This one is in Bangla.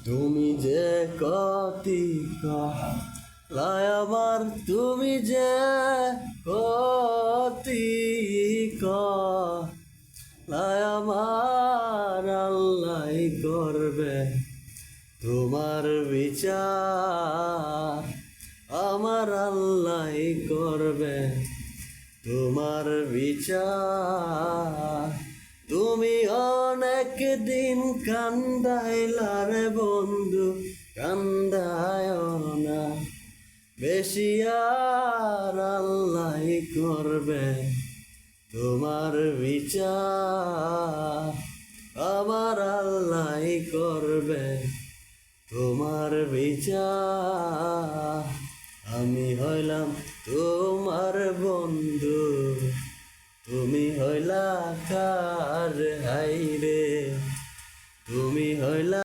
তুমি যে কতি কলায় আমার, তুমি যে কতি কলায় আমার, আল্লাহ করবে তোমার বিচার, আমার আল্লাহ করবে তোমার বিচার। তুমি অনেক দিন কান্দাইলা রে বন্ধু, কান্দায় না বেশি, আর আল্লাহ করবে তোমার বিচার, আমার আল্লাহ করবে তোমার বিচার। আমি হইলাম তোমার বন্ধু, তুমি হইলা কার হাইরে, তুমি হইলা